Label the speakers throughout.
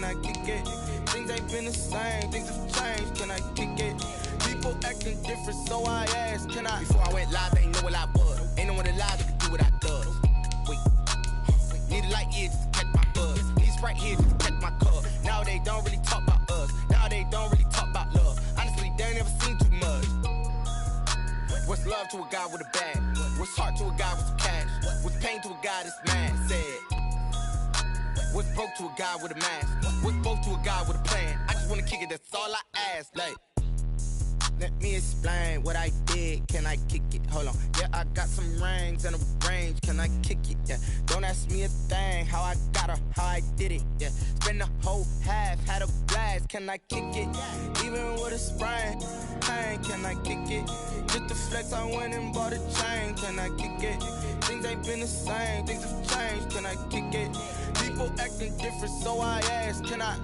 Speaker 1: I kick it? Things ain't been the same, things have changed, can I kick it? People acting different, so I asked, can I? Before I went live, they ain't know what I was. Ain't no one alive that could do what I does. Wait, need a light here just to catch my buzz. These right here just to catch my cup. Now they don't really talk about us. Now they don't really talk about love. Honestly, they ain't never seen too much. What's love to a guy with a bag? What's heart to a guy with some cash? What's pain to a guy that's mad? Said. What's broke to a guy with a mask? What's both to a guy with a plan? I just wanna kick it, that's all I ask. Like, let me explain what I did. Can I kick it? Hold on. Yeah, I got some rings and a range. Can I kick it? Yeah. Don't ask me a thing. How I got her, how I did it. Yeah. Spend the whole half, had a blast. Can I kick it? Even with a sprain, pain. Can I kick it? Just the flex, I went and bought a chain. Can I kick it? Things ain't been the same. Things have changed. Can I kick it? People acting different, so I asked. Can I?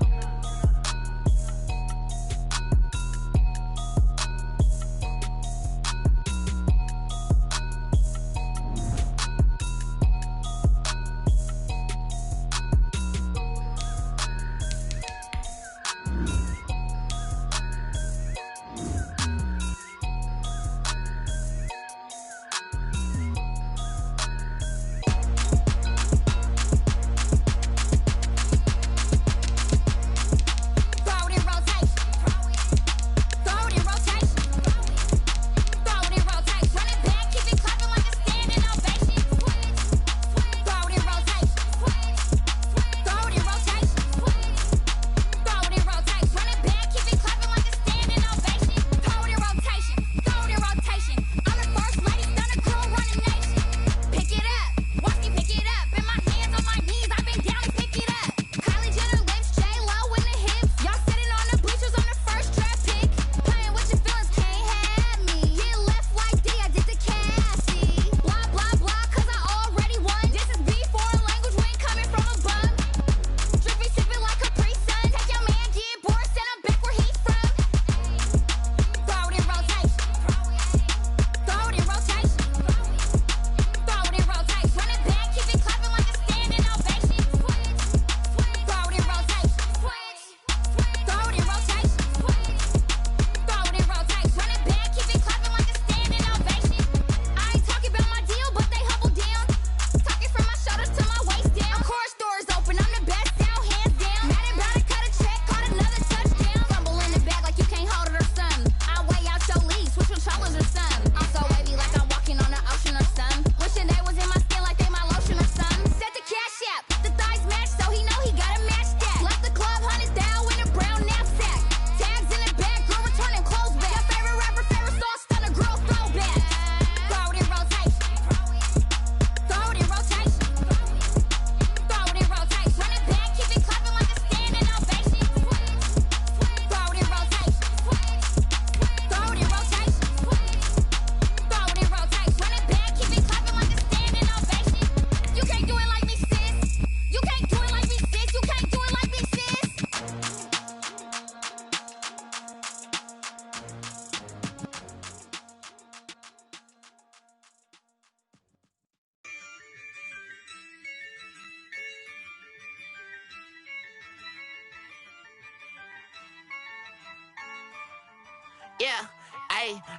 Speaker 2: Yeah,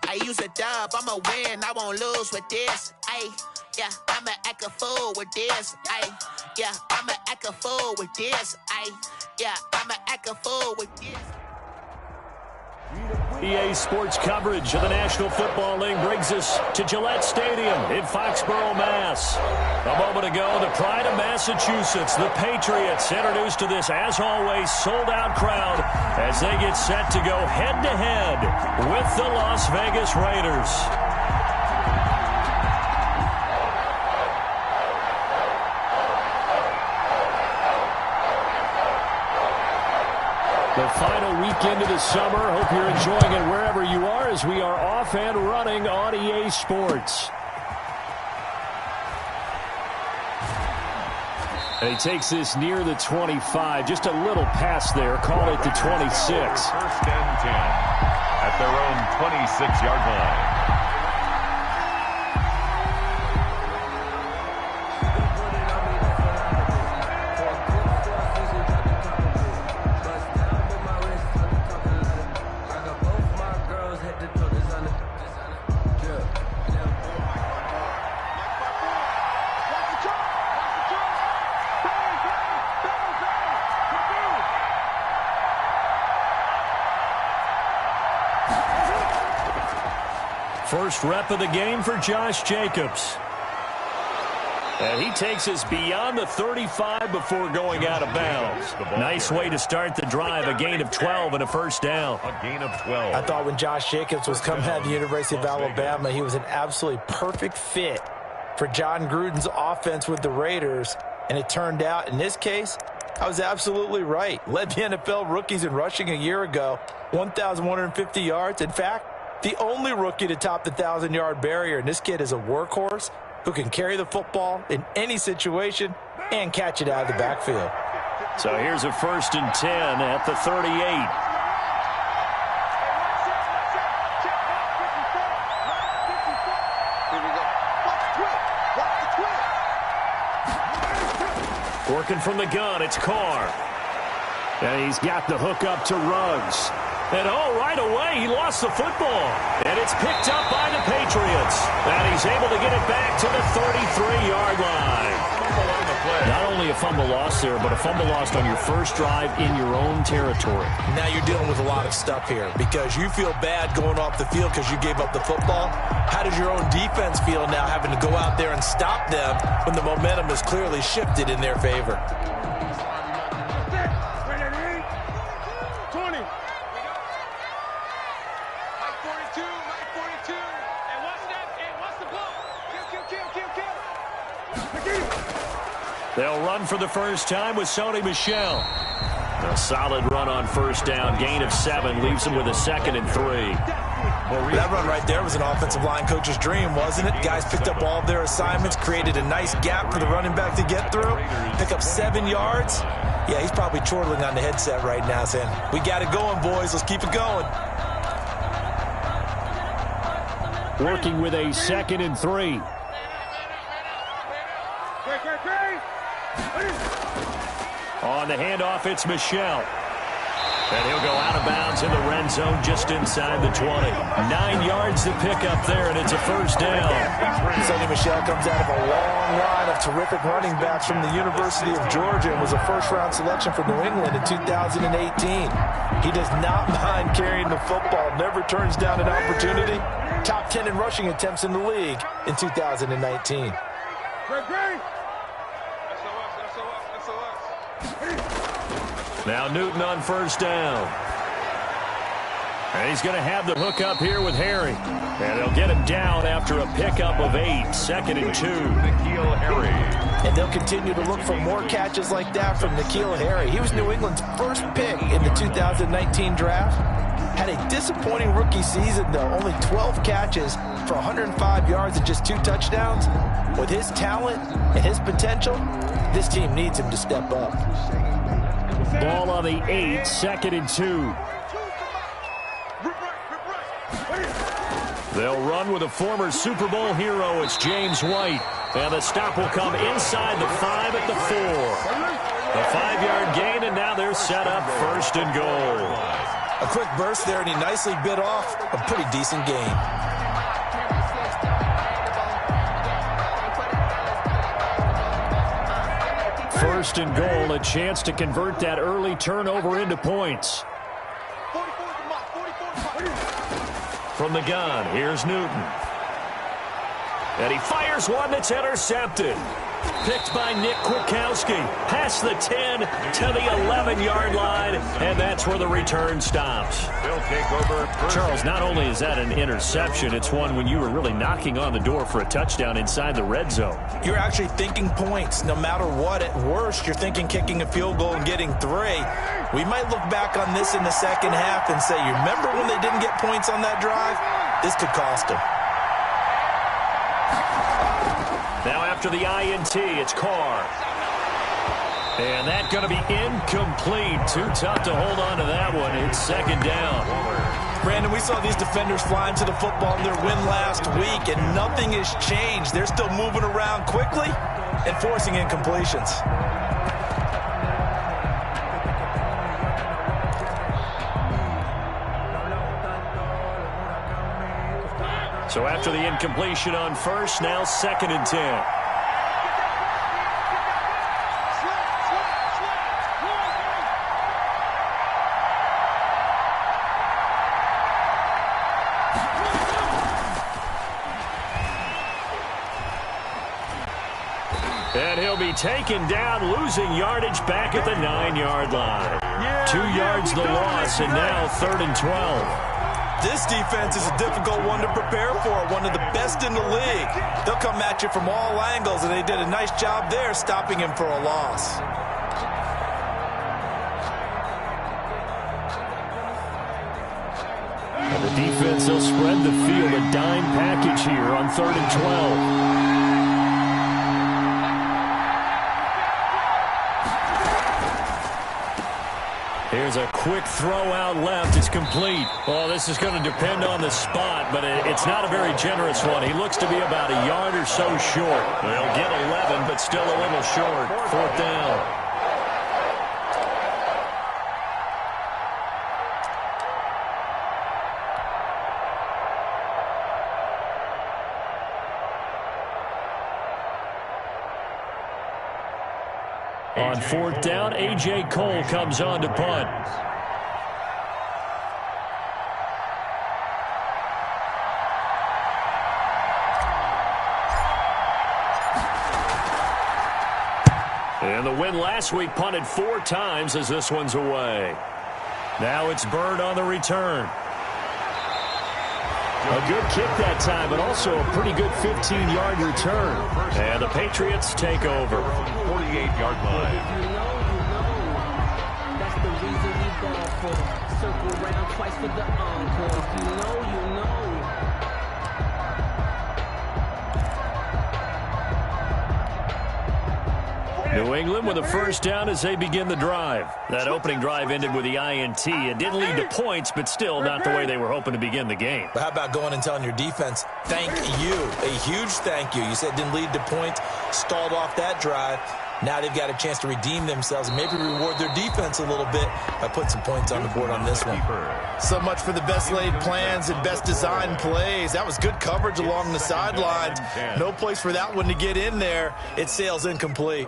Speaker 2: I use a dub, I'ma win, I won't lose with this. Yeah, I'ma act a fool with this. Yeah, I'ma act a fool with this. Yeah, I'ma act a fool with this.
Speaker 3: EA Sports coverage of the National Football League brings us to Gillette Stadium in Foxborough, Mass. A moment ago, the pride of Massachusetts, the Patriots, introduced to this, as always, sold-out crowd as they get set to go head-to-head with the Las Vegas Raiders. The final weekend of the summer. Hope you're enjoying it wherever you are as we are off and running on EA Sports. And he takes this near the 25. Just a little pass there. Call it the 26.
Speaker 4: First and 10 at their own 26-yard line.
Speaker 3: First rep of the game for Josh Jacobs. And he takes us beyond the 35 before going out of bounds. Nice way to start the drive. A gain of 12 and a first down.
Speaker 4: A gain of 12.
Speaker 5: I thought when Josh Jacobs was coming out of the University of Alabama, he was an absolutely perfect fit for John Gruden's offense with the Raiders. And it turned out, in this case, I was absolutely right. Led the NFL rookies in rushing a year ago, 1,150 yards. In fact, the only rookie to top the 1,000-yard barrier. And this kid is a workhorse who can carry the football in any situation and catch it out of the backfield.
Speaker 3: So here's a 1st and 10 at the 38. Working from the gun, it's Carr. And he's got the hook up to Ruggs. And right away, he lost the football. And it's picked up by the Patriots. And he's able to get it back to the 33-yard line. Not only a fumble loss there, but a fumble lost on your first drive in your own territory.
Speaker 5: Now you're dealing with a lot of stuff here because you feel bad going off the field because you gave up the football. How does your own defense feel now having to go out there and stop them when the momentum is clearly shifted in their favor?
Speaker 3: They'll run for the first time with Sony Michel. A solid run on first down. Gain of 7 leaves him with a 2nd and 3.
Speaker 5: That run right there was an offensive line coach's dream, wasn't it? Guys picked up all of their assignments, created a nice gap for the running back to get through, pick up 7 yards. Yeah, he's probably chortling on the headset right now saying, we got it going, boys. Let's keep it going.
Speaker 3: Working with a 2nd and 3. On the handoff, it's Michel. And he'll go out of bounds in the red zone just inside the 20. 9 yards to pick up there, and it's a first down.
Speaker 5: Sony Michel comes out of a long line of terrific running backs from the University of Georgia and was a first-round selection for New England in 2018. He does not mind carrying the football, never turns down an opportunity. Top 10 in rushing attempts in the league in 2019.
Speaker 3: Now Newton on first down. And he's going to have the hook up here with Harry. And they'll get him down after a pickup of 8. 2nd and 2.
Speaker 4: N'Keal Harry.
Speaker 5: And they'll continue to look for more catches like that from N'Keal Harry. He was New England's first pick in the 2019 draft. Had a disappointing rookie season, though. Only 12 catches for 105 yards and just 2 touchdowns. With his talent and his potential, this team needs him to step up.
Speaker 3: Ball on the 8, 2nd and 2. They'll run with a former Super Bowl hero. It's James White. And the stop will come inside the 5 at the 4. A 5-yard gain, and now they're set up 1st and goal.
Speaker 5: A quick burst there, and he nicely bit off a pretty decent gain.
Speaker 3: First and goal, a chance to convert that early turnover into points. From the gun, here's Newton. And he fires one that's intercepted. Picked by Nick Kwiatkowski. Past the 10 to the 11-yard line, and that's where the return stops.
Speaker 4: They'll take over.
Speaker 3: Charles, not only is that an interception, it's one when you were really knocking on the door for a touchdown inside the red zone.
Speaker 5: You're actually thinking points no matter what. At worst, you're thinking kicking a field goal and getting 3. We might look back on this in the second half and say, you remember when they didn't get points on that drive? This could cost them.
Speaker 3: Now after the INT, it's Carr. And that's going to be incomplete. Too tough to hold on to that one. It's 2nd down.
Speaker 5: Brandon, we saw these defenders flying to the football in their win last week, and nothing has changed. They're still moving around quickly and forcing incompletions.
Speaker 3: So after the incompletion on first, now 2nd and 10. taken down, losing yardage back at the 9-yard line. 2 yards the loss, and now 3rd and 12.
Speaker 5: This defense is a difficult one to prepare for, one of the best in the league. They'll come at you from all angles, and they did a nice job there stopping him for a loss.
Speaker 3: And the defense will spread the field, a dime package here on 3rd and 12. Here's a quick throw out left. It's complete. Well, this is going to depend on the spot, but it's not a very generous one. He looks to be about a yard or so short. They'll get 11, but still a little short. 4th down. On 4th down, A.J. Cole comes on to punt. And the win last week punted 4 times as this one's away. Now it's Bird on the return. A good kick that time, but also a pretty good 15-yard return. And the Patriots take over.
Speaker 4: 48-yard line.
Speaker 6: That's the reason we ball for. Circle around twice for the encore. You know.
Speaker 3: New England with a first down as they begin the drive. That opening drive ended with the INT. It didn't lead to points, but still not the way they were hoping to begin the game.
Speaker 5: But how about going and telling your defense, thank you, a huge thank you. You said it didn't lead to points, stalled off that drive. Now they've got a chance to redeem themselves and maybe reward their defense a little bit by putting some points on the board on this one. So much for the best laid plans and best designed plays. That was good coverage along the sidelines. No place for that one to get in there. It sails incomplete.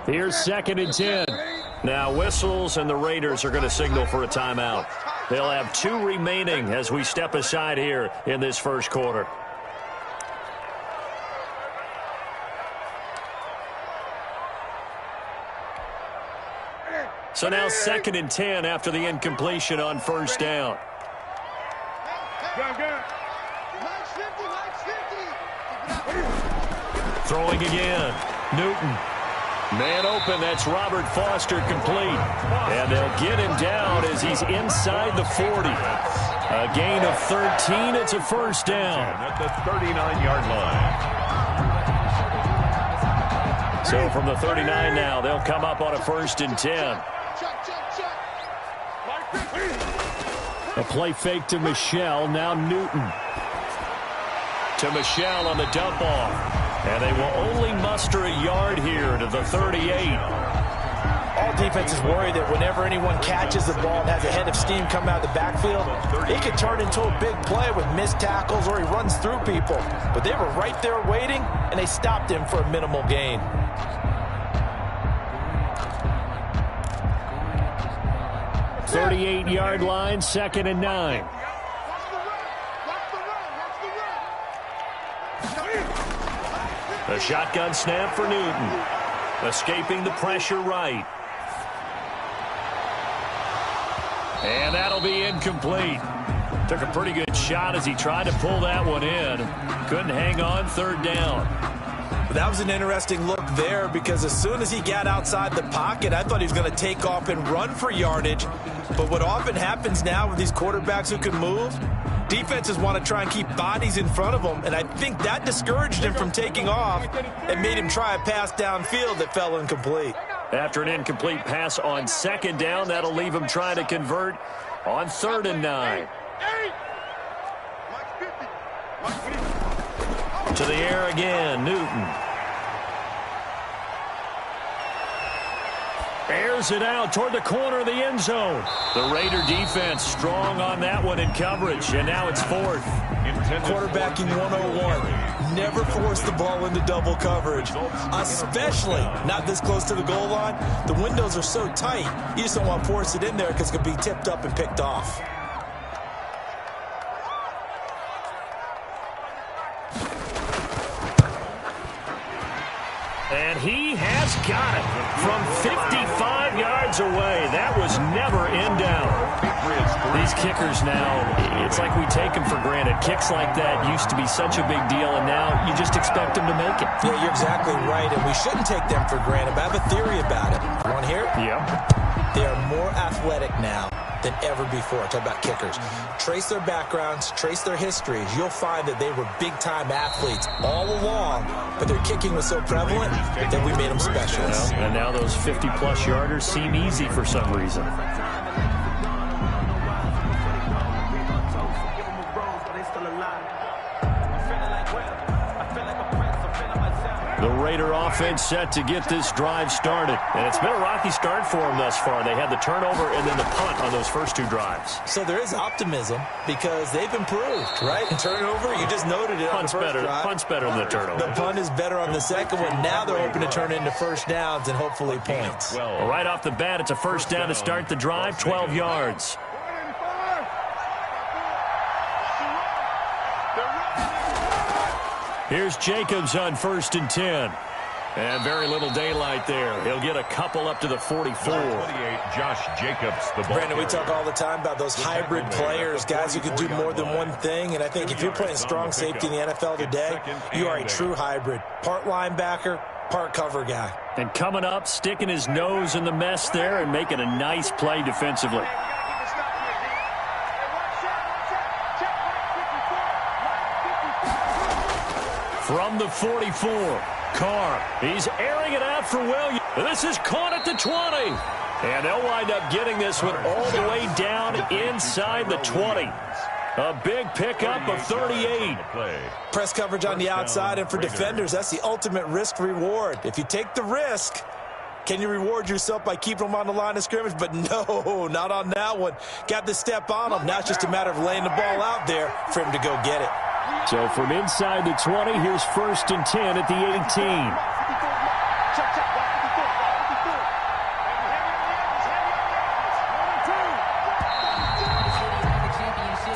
Speaker 3: Here's 2nd and 10. Now whistles, and the Raiders are going to signal for a timeout. They'll have 2 remaining as we step aside here in this first quarter. So now 2nd and 10 after the incompletion on first down. Throwing again. Newton. Man open, that's Robert Foster complete. And they'll get him down as he's inside the 40. A gain of 13, it's a first down.
Speaker 4: At the 39-yard line.
Speaker 3: So from the 39 now, they'll come up on a 1st and 10. A play fake to Michelle, now Newton. To Michelle on the dump off. And they will only muster a yard here to the 38.
Speaker 5: All defenses worry that whenever anyone catches the ball and has a head of steam come out of the backfield, it could turn into a big play with missed tackles or he runs through people. But they were right there waiting, and they stopped him for a minimal gain.
Speaker 3: The 38-yard line, 2nd and 9. A shotgun snap for Newton. Escaping the pressure right. And that'll be incomplete. Took a pretty good shot as he tried to pull that one in. Couldn't hang on, 3rd down.
Speaker 5: That was an interesting look there because as soon as he got outside the pocket, I thought he was going to take off and run for yardage. But what often happens now with these quarterbacks who can move, defenses want to try and keep bodies in front of them, and I think that discouraged him from taking off and made him try a pass downfield that fell incomplete.
Speaker 3: After an incomplete pass on 2nd down, that'll leave him trying to convert on 3rd and 9. To the air again, Newton. Airs it out toward the corner of the end zone. The Raider defense strong on that one in coverage, and now it's 4th.
Speaker 5: Quarterbacking 101. Never force the ball into double coverage, especially not this close to the goal line. The windows are so tight, you just don't want to force it in there because it could be tipped up and picked off.
Speaker 3: And he has got it from 55 yards away. That was never in doubt. These kickers now, it's like we take them for granted. Kicks like that used to be such a big deal, and now you just expect them to make it.
Speaker 5: Yeah, you're exactly right, and we shouldn't take them for granted. But I have a theory about it. You want to hear it?
Speaker 3: Yeah.
Speaker 5: They are more athletic now than ever before. Talk about kickers. Trace their backgrounds, trace their histories. You'll find that they were big-time athletes all along, but their kicking was so prevalent that we made them specialists.
Speaker 3: Well, and now those 50-plus yarders seem easy for some reason. The Raider offense set to get this drive started. And it's been a rocky start for them thus far. They had the turnover and then the punt on those first two drives.
Speaker 5: So there is optimism because they've improved, right? Turnover, you just noted it on the first drive.
Speaker 3: Punt's better than the turnover.
Speaker 5: The punt is better on the second one. Now they're hoping to turn into first downs and hopefully points.
Speaker 3: Well, right off the bat, it's a first down to start the drive, 12 yards. Here's Jacobs on 1st and 10. And very little daylight there. He'll get a couple up to the 44.
Speaker 4: 28, Josh Jacobs, the ball.
Speaker 5: Brandon, we talk all the time about those hybrid players, guys who can do more than one thing. And I think if you're playing strong safety in the NFL today, you are a true hybrid. Part linebacker, part cover guy.
Speaker 3: And coming up, sticking his nose in the mess there and making a nice play defensively. From the 44, Carr. He's airing it out for Williams. This is caught at the 20. And they'll wind up getting this one all the way down inside the 20. A big pickup of 38.
Speaker 5: Press coverage on the outside, and for defenders, that's the ultimate risk-reward. If you take the risk, can you reward yourself by keeping them on the line of scrimmage? But no, not on that one. Got the step on them. Now it's just a matter of laying the ball out there for him to go get it.
Speaker 3: So from inside the 20, here's 1st and 10 at the 18.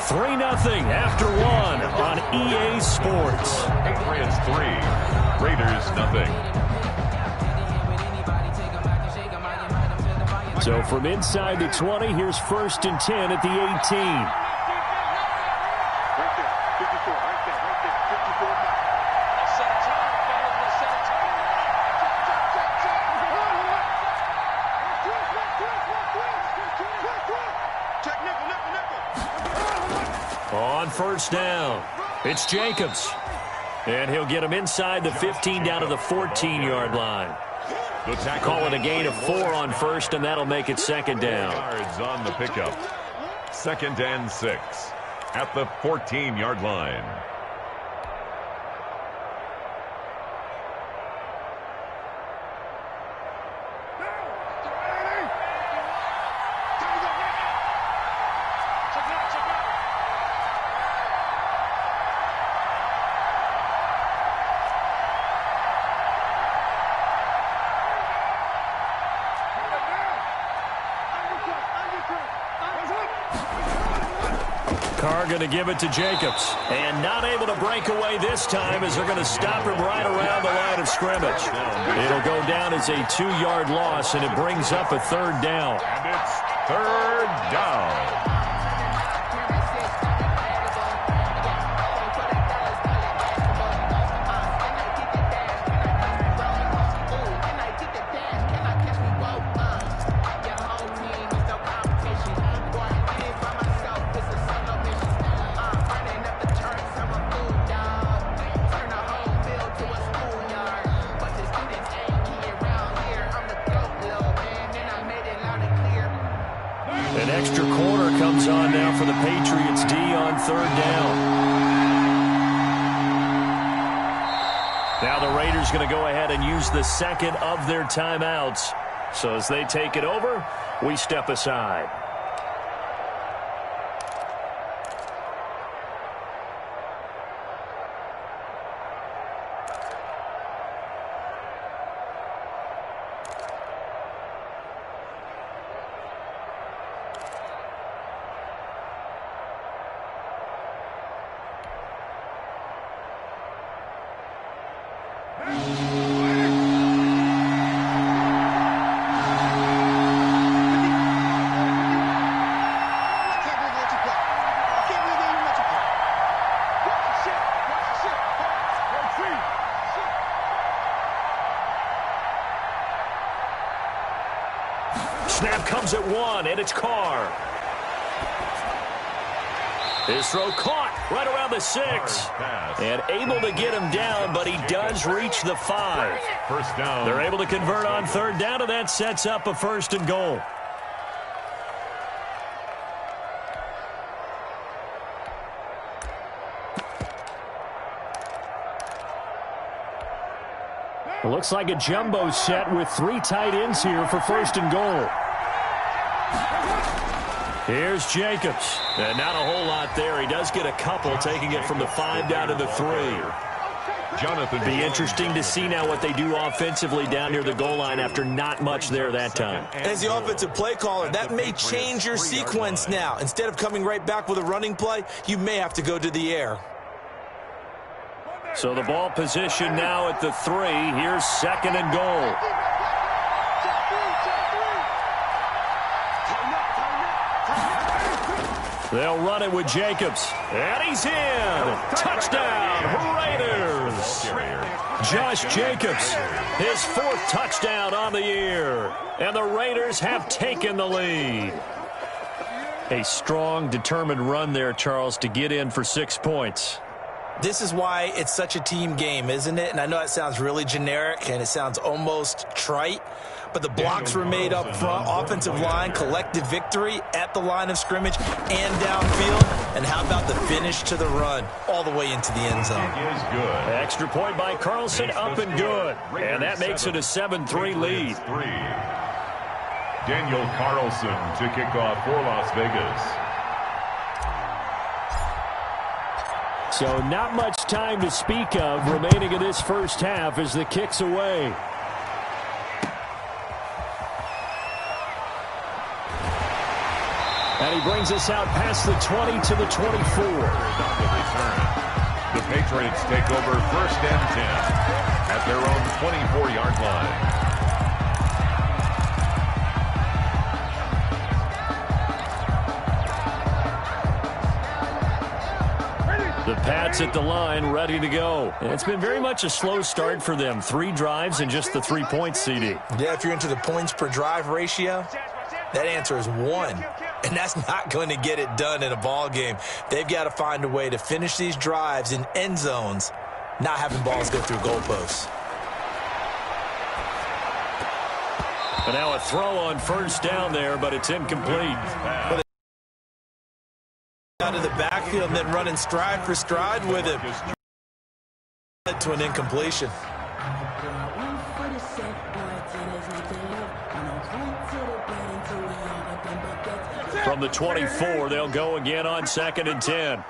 Speaker 3: 3-0 after one on EA Sports.
Speaker 4: Patriots 3, Raiders 0.
Speaker 3: So from inside the 20, here's 1st and 10 at the 18. On 1st down, it's Jacobs. And he'll get him inside the 15 down to the 14-yard line. Call it a gain of 4 on 1st, and that'll make it 2nd down.
Speaker 4: Yards on the pickup. 2nd and 6 at the 14-yard line.
Speaker 3: Carr going to give it to Jacobs. And not able to break away this time as they're going to stop him right around the line of scrimmage. It'll go down as a 2-yard loss, and it brings up a 3rd down.
Speaker 4: And it's 3rd down.
Speaker 3: An extra corner comes on now for the Patriots D on 3rd down. Now the Raiders going to go ahead and use the second of their timeouts. So as they take it over, we step aside. Snap comes at 1, and it's Carr. His throw caught right around the 6. And able to get him down, but he does reach the 5.
Speaker 4: First down.
Speaker 3: They're able to convert on third down, and that sets up a 1st and goal. It looks like a jumbo set with 3 tight ends here for 1st and goal. Here's Jacobs. And not a whole lot there. He does get a couple, taking it from the 5 down to the 3.
Speaker 4: Jonathan.
Speaker 3: Be interesting to see now what they do offensively down near the goal line after not much there that time.
Speaker 5: As the offensive play caller, that may change your sequence now. Instead of coming right back with a running play, you may have to go to the air.
Speaker 3: So the ball position now at the 3. Here's 2nd and goal. They'll run it with Jacobs. And he's in. Touchdown, Raiders. Josh Jacobs, his 4th touchdown on the year. And the Raiders have taken the lead. A strong, determined run there, Charles, to get in for 6 points.
Speaker 5: This is why it's such a team game, isn't it? And I know it sounds really generic and it sounds almost trite, but the blocks were made up front, offensive line, collective victory at the line of scrimmage and downfield. And how about the finish to the run all the way into the end zone?
Speaker 3: Extra point by Carlson, up and good. And that makes it a 7-3 lead.
Speaker 4: Daniel Carlson to kick off for Las Vegas.
Speaker 3: So not much time to speak of remaining in this first half as the kick's away. And he brings us out past the 20 to the 24.
Speaker 4: The Patriots take over 1st and 10 at their own 24-yard line.
Speaker 3: The Pats at the line, ready to go. And it's been very much a slow start for them. 3 drives and just the 3 points, CD.
Speaker 5: Yeah, if you're into the points per drive ratio, that answer is 1. And that's not going to get it done in a ball game. They've got to find a way to finish these drives in end zones, not having balls go through goalposts.
Speaker 3: And now a throw on 1st down there, but it's incomplete.
Speaker 5: Out of the backfield and then running stride for stride with him. To an incompletion.
Speaker 3: From the 24, they'll go again on 2nd and 10.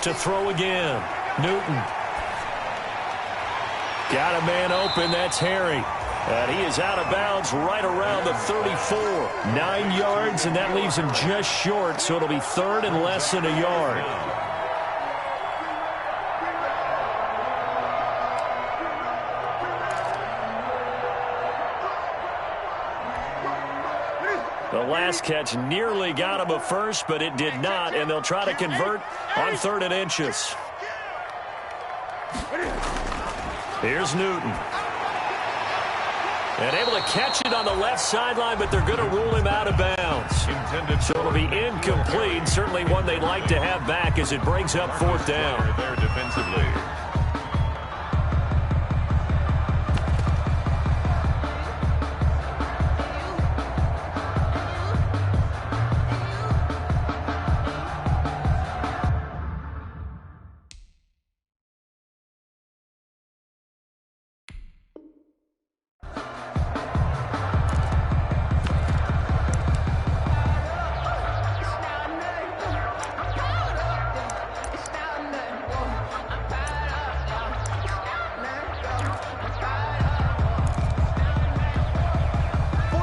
Speaker 3: To throw again, Newton. Got a man open, that's Harry. And he is out of bounds right around the 34. 9 yards, and that leaves him just short, so it'll be 3rd and less than a yard. The last catch nearly got him a 1st, but it did not, and they'll try to convert on 3rd and inches. Here's Newton. And able to catch it on the left sideline, but they're going to rule him out of bounds. So it'll be incomplete. Certainly one they'd like to have back as it brings up 4th down.
Speaker 4: There defensively.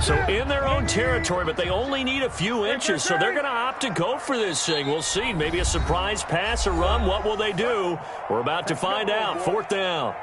Speaker 3: So in their own territory, but they only need a few inches, so they're going to opt to go for this thing. We'll see. Maybe a surprise pass or run. What will they do? We're about to find out. 4th down.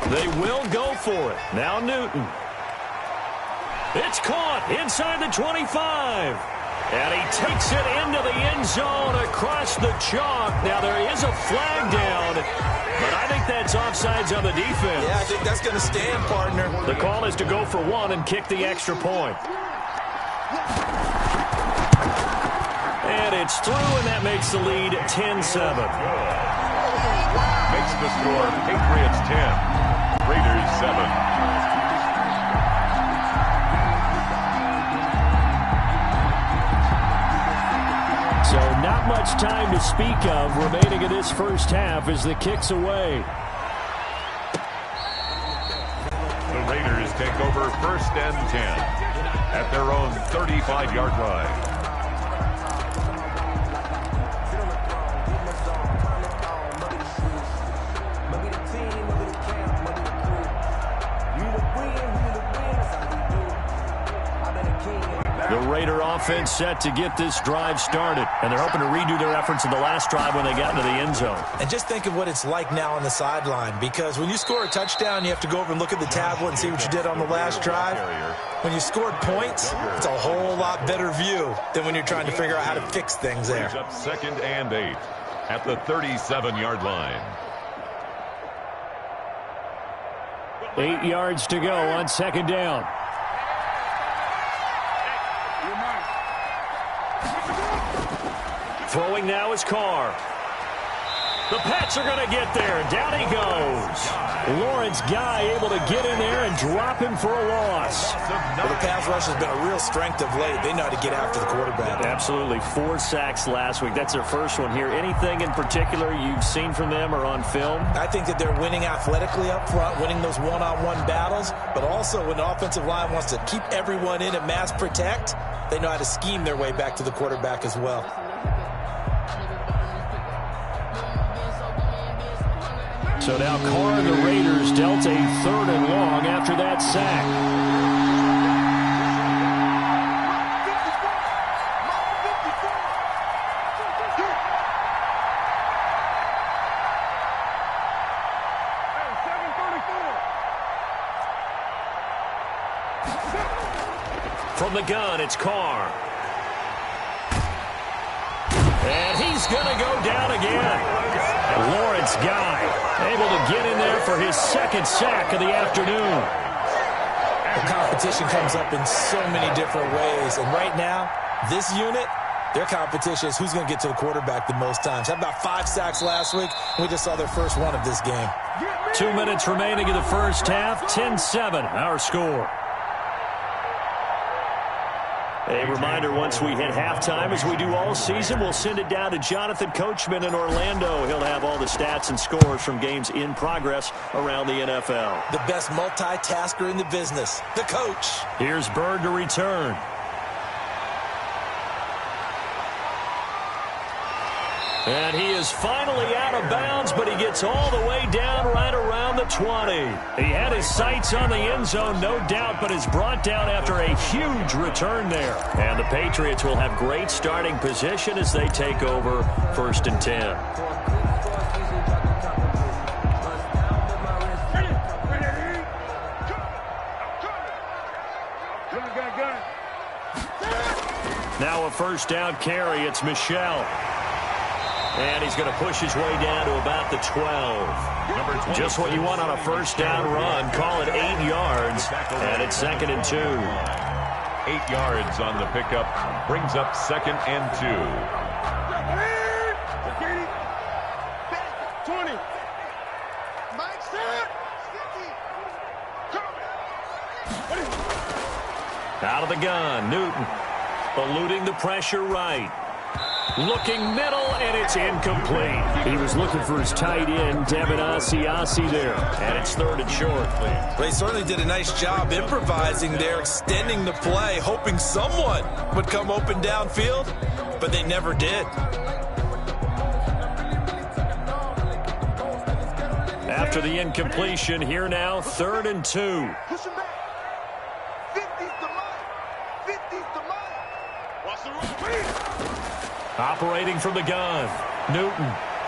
Speaker 3: They will go for it. Now Newton. It's caught inside the 25. And he takes it into the end zone across the chalk. Now there is a flag down, but I think that's offsides on the defense.
Speaker 5: Yeah, I think that's going to stand, partner.
Speaker 3: The call is to go for one and kick the extra point. And it's through, and that makes the lead 10-7.
Speaker 4: Makes the score Patriots 10, Raiders 7.
Speaker 3: So not much time to speak of remaining in this first half as the kick's away.
Speaker 4: The Raiders take over 1st and 10 at their own 35-yard line.
Speaker 3: The Raider offense set to get this drive started, and they're hoping to redo their efforts in the last drive when they got into the end zone.
Speaker 5: And just think of what it's like now on the sideline, because when you score a touchdown, you have to go over and look at the tablet and see what you did on the last drive. When you scored points, it's a whole lot better view than when you're trying to figure out how to fix things there.
Speaker 4: Up 2nd and 8 at the 37-yard line.
Speaker 3: 8 yards to go on 2nd down. Throwing now is Carr. The Pats are going to get there. Down he goes. Lawrence Guy able to get in there and drop him for a loss.
Speaker 5: Well, the pass rush has been a real strength of late. They know how to get after the quarterback.
Speaker 3: Absolutely. 4 sacks last week. That's their first one here. Anything in particular you've seen from them or on film?
Speaker 5: I think that they're winning athletically up front, winning those one-on-one battles, but also when the offensive line wants to keep everyone in and mass protect, they know how to scheme their way back to the quarterback as well.
Speaker 3: So now Carr and the Raiders dealt a 3rd and long after that sack. From the gun, it's Carr. And he's going to go down again. Lawrence Guy able to get in there for his 2nd sack of the afternoon.
Speaker 5: The competition comes up in so many different ways. And right now, this unit, their competition is who's going to get to the quarterback the most times. Had about 5 sacks last week. We just saw their first one of this game.
Speaker 3: 2 minutes remaining in the first half. 10-7, our score. A reminder, once we hit halftime, as we do all season, we'll send it down to Jonathan Coachman in Orlando. He'll have all the stats and scores from games in progress around the NFL.
Speaker 5: The best multitasker in the business, the coach.
Speaker 3: Here's Bird to return. And he is finally out of bounds, but he gets all the way down right around the 20. He had his sights on the end zone, no doubt, but is brought down after a huge return there. And the Patriots will have great starting position as they take over 1st and 10. Now a 1st down carry. It's Michel. And he's going to push his way down to about the 12. Just what you want on a 1st down run. Call it 8 yards. And it's 2nd and 2.
Speaker 4: 8 yards on the pickup. Brings up 2nd and 2.
Speaker 1: 20.
Speaker 3: Out of the gun, Newton eluding the pressure right. Looking middle, and it's incomplete. He was looking for his tight end, Devin Asiasi there, and it's 3rd and short.
Speaker 5: They certainly did a nice job improvising there, extending the play, hoping someone would come open downfield, but they never did.
Speaker 3: After the incompletion, here now, 3rd and 2. Operating from the gun, Newton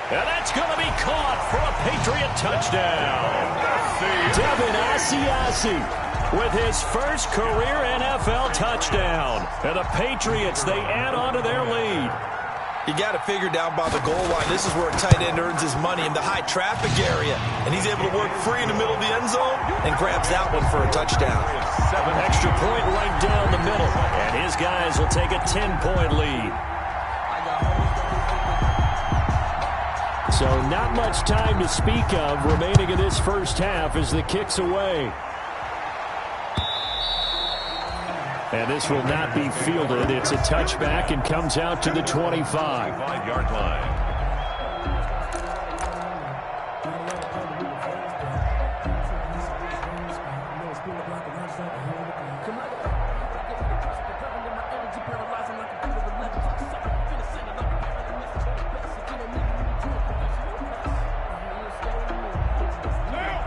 Speaker 3: And that's going to be caught for a Patriot touchdown. Devin Asiasi with his first career NFL touchdown. And the Patriots, they add on to their lead.
Speaker 5: You got to figure down by the goal line. This is where a tight end earns his money, in the high traffic area. And he's able to work free in the middle of the end zone and grabs that one for a touchdown.
Speaker 3: Extra point right down the middle. And his guys will take a 10-point lead. So not much time to speak of remaining in this first half as the kick's away. And this will not be fielded. It's a touchback and comes out to the 25-yard line.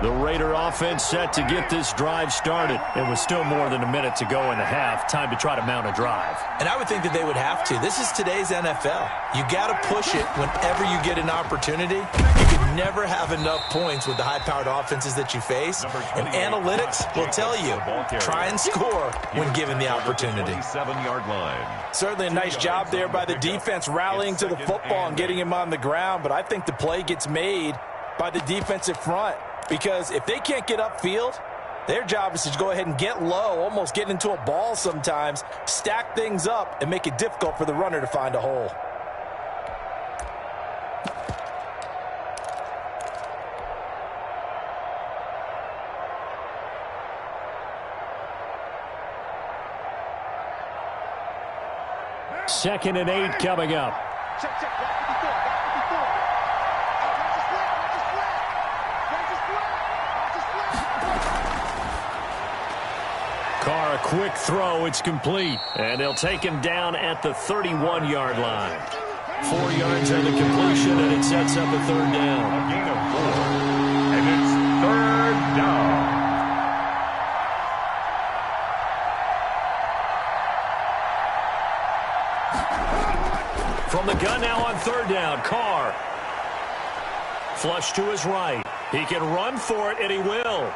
Speaker 3: The Raider offense set to get this drive started. It was still more than a minute to go in the half. Time to try to mount a drive.
Speaker 5: And I would think that they would have to. This is today's NFL. You got to push it whenever you get an opportunity. You can never have enough points with the high-powered offenses that you face. And analytics will tell you, try and score when given the opportunity. Certainly a nice job there by the defense rallying to the football and getting him on the ground. But I think the play gets made by the defensive front. Because if they can't get upfield, their job is to go ahead and get low, almost get into a ball sometimes, stack things up, and make it difficult for the runner to find a hole.
Speaker 3: Second and 8 coming up. Carr, a quick throw. It's complete. And they'll take him down at the 31-yard line. 4 yards on the completion, and it sets up a third down.
Speaker 4: A gain of 4. And it's third down.
Speaker 3: From the gun now on third down, Carr. Flush to his right. He can run for it, and he will.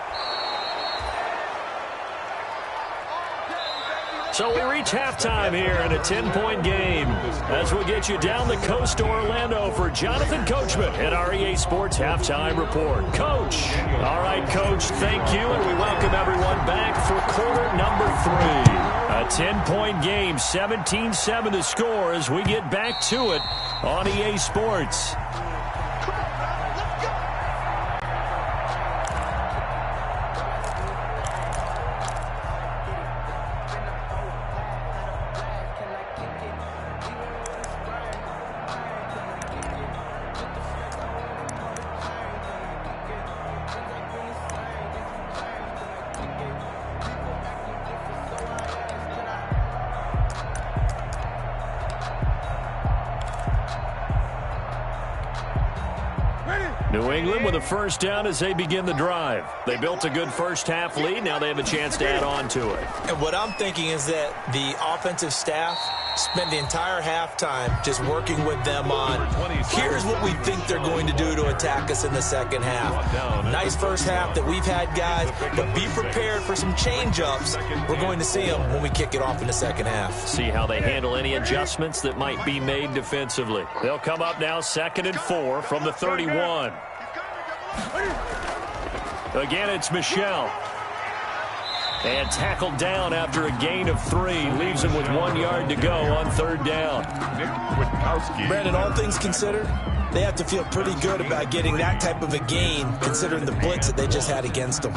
Speaker 3: So we reach halftime here in a 10-point game as we get you down the coast to Orlando for Jonathan Coachman at our EA Sports Halftime Report. Coach. All right, Coach, thank you, and we welcome everyone back for quarter number 3. A 10-point game, 17-7 the score as we get back to it on EA Sports. New England with a first down as they begin the drive. They built a good first half lead. Now they have a chance to add on to it.
Speaker 5: And what I'm thinking is that the offensive staff spent the entire halftime just working with them on, here's what we think they're going to do to attack us in the second half. Nice first half that we've had, guys, but be prepared for some change-ups. We're going to see them when we kick it off in the second half.
Speaker 3: See how they handle any adjustments that might be made defensively. They'll come up now 2nd and 4 from the 31. Again, it's Michel. And tackled down after a gain of 3. Leaves him with 1 yard to go on third down.
Speaker 5: Brandon, all things considered, they have to feel pretty good about getting that type of a gain considering the blitz that they just had against them.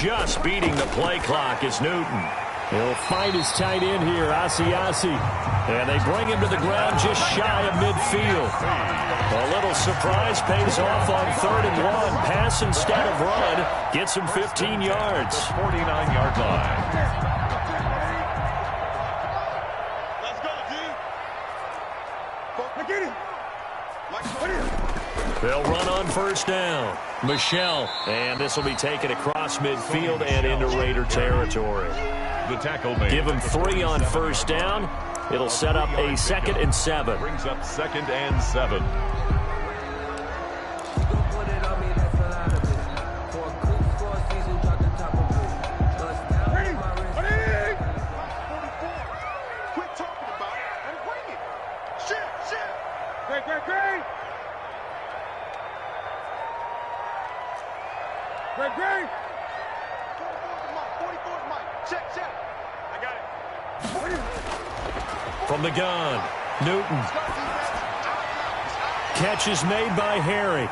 Speaker 3: Just beating the play clock is Newton. He'll fight his tight end here, Asiasi. And they bring him to the ground just shy of midfield. A little surprise pays off on 3rd and 1. Pass instead of run. Gets him 15 yards.
Speaker 4: 49-yard line.
Speaker 7: Let's go, D. Get it.
Speaker 3: They'll run on 1st down. Michelle. And this will be taken across midfield and into Raider territory.
Speaker 4: The tackle made.
Speaker 3: Give him 3 on 1st down. It'll set up a 2nd and 7.
Speaker 4: Brings up 2nd and 7.
Speaker 7: Quit talking about it and bring it. Shit. Great. Great. 44's Mike. Check. I got it.
Speaker 3: From the gun, Newton. Catch is made by Harry.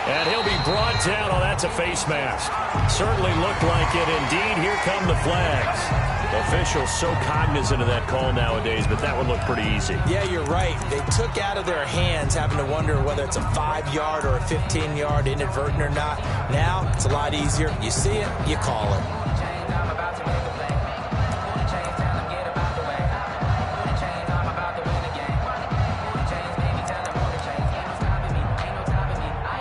Speaker 3: And he'll be brought down. Oh, that's a face mask. Certainly looked like it. Indeed, here come the flags. Officials so cognizant of that call nowadays, but that one looked pretty easy.
Speaker 5: Yeah, you're right. They took out of their hands having to wonder whether it's a 5-yard or a 15-yard inadvertent or not. Now, it's a lot easier. You see it, you call it.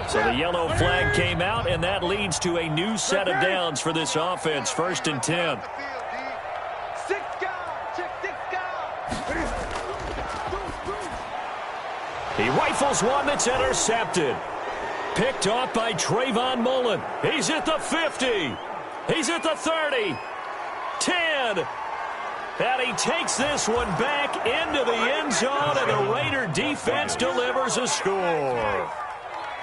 Speaker 3: So the yellow flag came out, and that leads to a new set of downs for this offense. 1st and 10. He rifles one that's intercepted. Picked off by Trayvon Mullen. He's at the 50. He's at the 30. 10. And he takes this one back into the end zone, and the Raider defense delivers a score.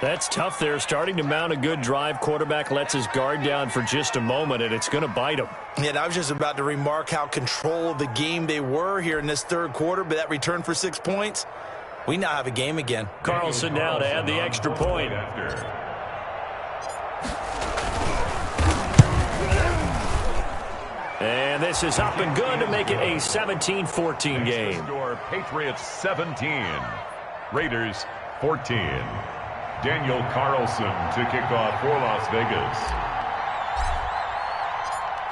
Speaker 3: That's tough there, starting to mount a good drive. Quarterback lets his guard down for just a moment, and it's going to bite him.
Speaker 5: Yeah, and I was just about to remark how control of the game they were here in this 3rd quarter, but that return for 6 points, we now have a game again.
Speaker 3: Carlson now to add the extra point. And this is up and good to make it a 17-14 game.
Speaker 4: Score Patriots 17, Raiders 14. Daniel Carlson to kick off for Las Vegas.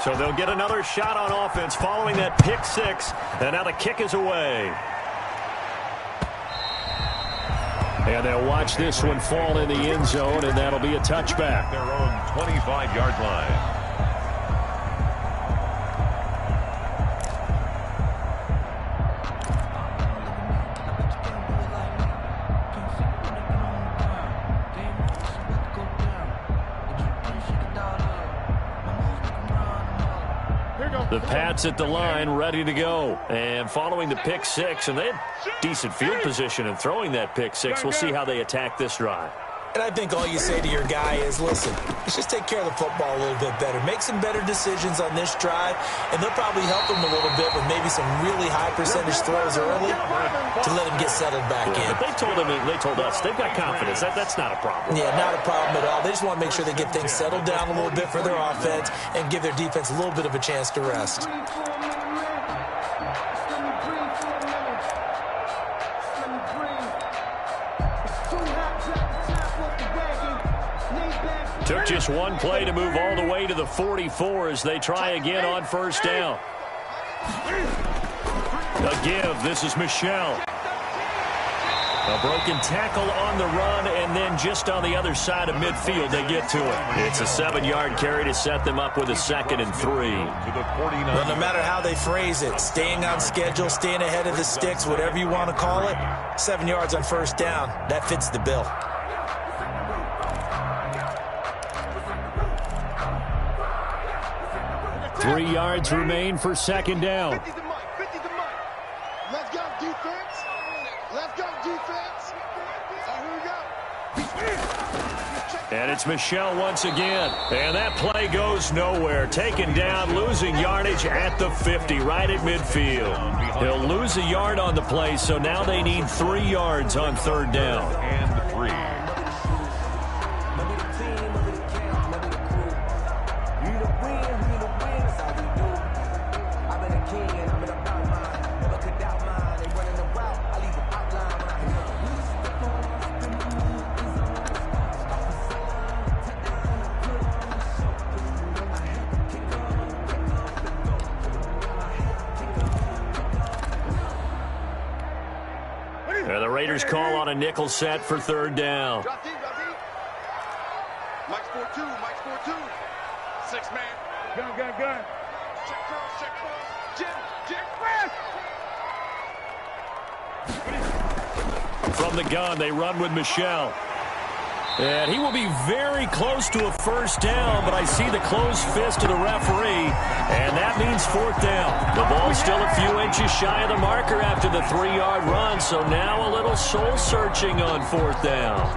Speaker 3: So they'll get another shot on offense following that pick 6. And now the kick is away. And they'll watch this one fall in the end zone, and that'll be a touchback.
Speaker 4: Their own 25-yard line.
Speaker 3: The Pats at the line, ready to go. And following the pick 6, and they had decent field position in throwing that pick 6. We'll see how they attack this drive.
Speaker 5: And I think all you say to your guy is, listen, let's just take care of the football a little bit better. Make some better decisions on this drive, and they'll probably help him a little bit with maybe some really high percentage throws early to let him get settled back in.
Speaker 3: But they told us they've got confidence. That's not a problem.
Speaker 5: Yeah, not a problem at all. They just want to make sure they get things settled down a little bit for their offense and give their defense a little bit of a chance to rest.
Speaker 3: Took just one play to move all the way to the 44 as they try again on 1st down. A give. This is Michelle. A broken tackle on the run, and then just on the other side of midfield, they get to it. It's a 7-yard carry to set them up with a 2nd and 3.
Speaker 5: Well, no matter how they phrase it, staying on schedule, staying ahead of the sticks, whatever you want to call it, 7 yards on 1st down, that fits the bill.
Speaker 3: Three yards remain for 2nd down.
Speaker 7: 50 to Mike. Let's go, defense. Let's go, defense. Here we go.
Speaker 3: And it's Michelle once again. And that play goes nowhere. Taken down, losing yardage at the 50, right at midfield. He'll lose a yard on the play, so now they need 3 yards on 3rd down.
Speaker 4: And 3.
Speaker 3: And the Raiders call on a nickel set for third down.
Speaker 7: Drop deep, drop deep. Mike's 4-2, Mike's 4-2. 6-man. Gun. Check cross. Jim,
Speaker 3: From the gun, they run with Michel. And he will be very close to a first down, but I see the closed fist of the referee, and that means fourth down. The ball's still a few inches shy of the marker after the 3-yard run, so now a little soul-searching on fourth down.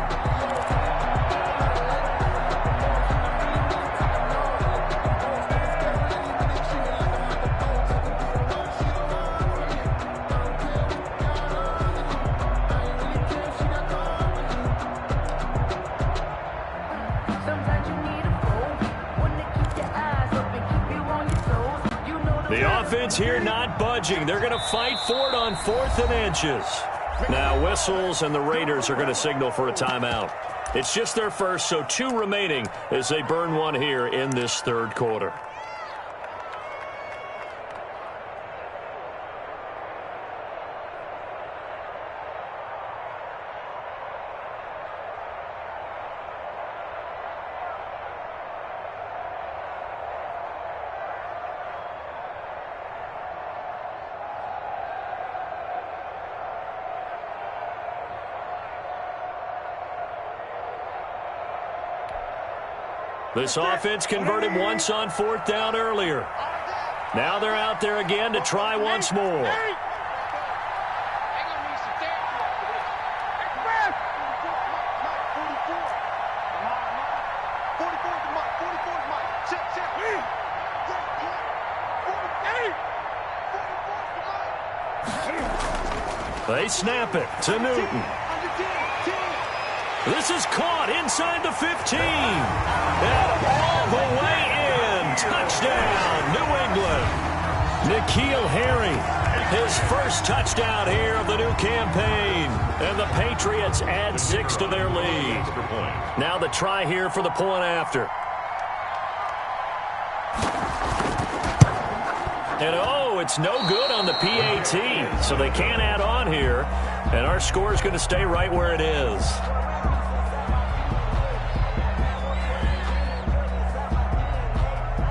Speaker 3: The offense here not budging. They're going to fight for it on 4th and inches. Now whistles, and the Raiders are going to signal for a timeout. It's just their first, so 2 remaining as they burn one here in this third quarter. This offense converted once on 4th down earlier. Now they're out there again to try once more. They snap it to Newton. This is caught inside the 15. And all the way in. Touchdown, New England. N'Keal Harry, his first touchdown here of the new campaign. And the Patriots add 6 to their lead. Now the try here for the point after. And oh, it's no good on the PAT. So they can't add on here. And our score is going to stay right where it is.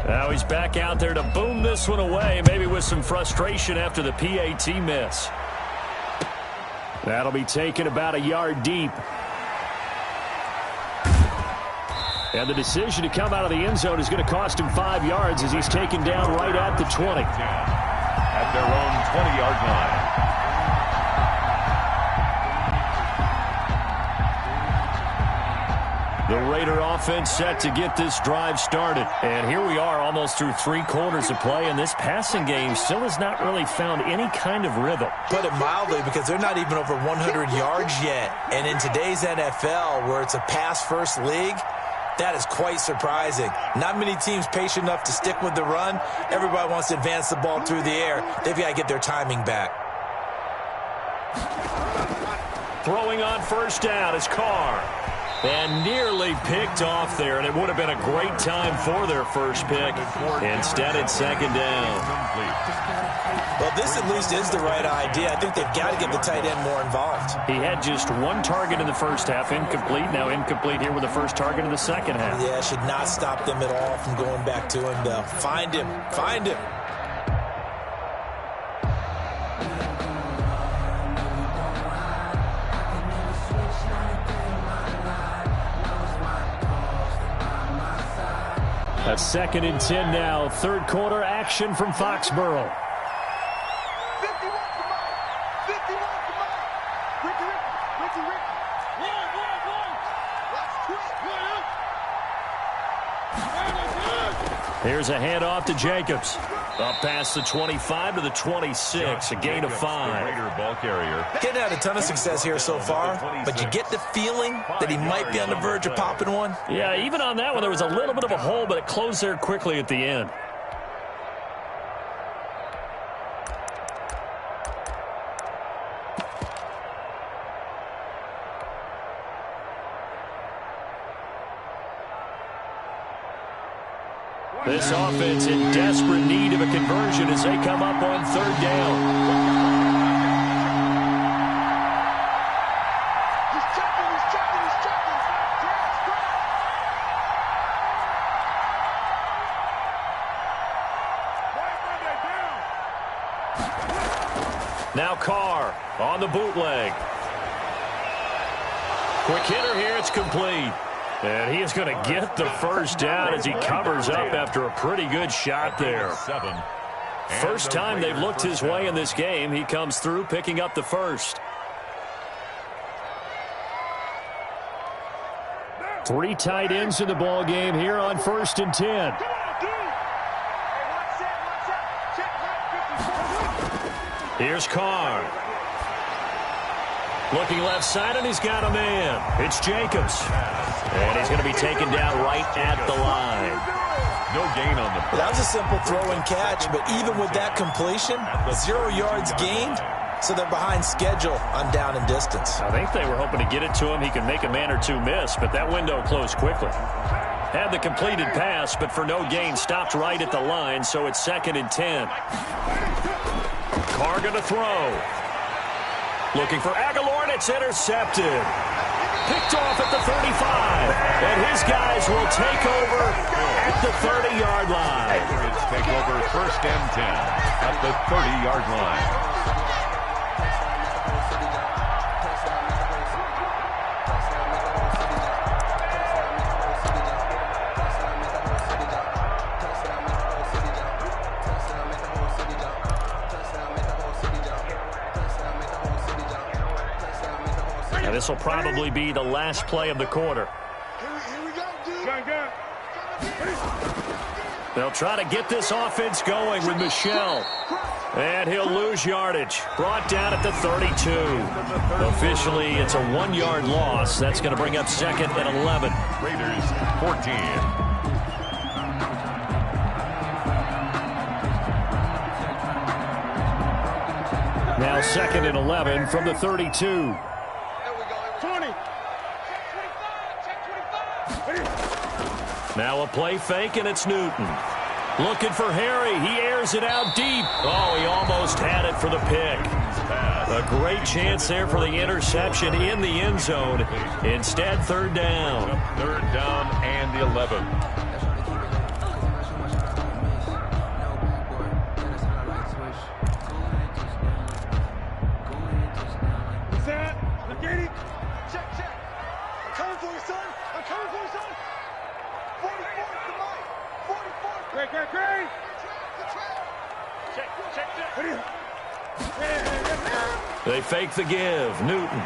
Speaker 3: Now he's back out there to boom this one away, maybe with some frustration after the PAT miss. That'll be taken about a yard deep. And the decision to come out of the end zone is going to cost him 5 yards as he's taken down right at the 20.
Speaker 4: At their own 20-yard line.
Speaker 3: The Raider offense set to get this drive started. And here we are almost through 3 quarters of play, and this passing game still has not really found any kind of rhythm.
Speaker 5: Put it mildly, because they're not even over 100 yards yet. And in today's NFL, where it's a pass-first league, that is quite surprising. Not many teams patient enough to stick with the run. Everybody wants to advance the ball through the air. They've got to get their timing back.
Speaker 3: Throwing on first down is Carr. And nearly picked off there, and it would have been a great time for their first pick. Instead, it's second down.
Speaker 5: Well, this at least is the right idea. I think they've got to get the tight end more involved.
Speaker 3: He had just 1 target in the first half, incomplete. Now incomplete here with the first target in the second half.
Speaker 5: Yeah, should not stop them at all from going back to him, though. Find him. Find him.
Speaker 3: A 2nd and 10 now. Third quarter action from Foxborough.
Speaker 7: 51 to Mike. 51 to Mike. Ricky. Watch twist.
Speaker 3: Here's a handoff to Jacobs. Up past the 25 to the 26, a gain of 5.
Speaker 5: Getting had a ton of success here so far, but you get the feeling that he might be on the verge of popping one.
Speaker 3: Yeah, even on that one, there was a little bit of a hole, but it closed there quickly at the end. This offense in desperate need of a conversion as they come up on third down. Now Carr on the bootleg. Quick hitter here. It's complete. And he is going to get the first down as he covers up after a pretty good shot there. First time they've looked his way in this game. He comes through picking up the first. 3 tight ends in the ball game here on 1st and 10. Here's Carr. Looking left side, and he's got a man. It's Jacobs. And he's going to be taken down right at the line.
Speaker 4: No gain on the play.
Speaker 5: That was a simple throw and catch, but even with that completion, 0 yards gained, so they're behind schedule on down and distance.
Speaker 3: I think they were hoping to get it to him. He could make a man or two miss, but that window closed quickly. Had the completed pass, but for no gain, stopped right at the line, so it's 2nd and 10. Carr going to throw. Looking for Aguilar, and it's intercepted. Picked off at the 35. And his guys will take over at the 30-yard line.
Speaker 4: Patriots take over 1st and 10 at the 30-yard line.
Speaker 3: This will probably be the last play of the quarter. They'll try to get this offense going with Michel. And he'll lose yardage. Brought down at the 32. Officially, it's a 1-yard loss. That's going to bring up 2nd and 11.
Speaker 4: Raiders 14.
Speaker 3: Now 2nd and 11 from the 32. Now a play fake, and it's Newton. Looking for Harry. He airs it out deep. Oh, he almost had it for the pick. A great chance there for the interception in the end zone. Instead, 3rd down.
Speaker 4: 3rd down and 11.
Speaker 3: They fake the give. Newton.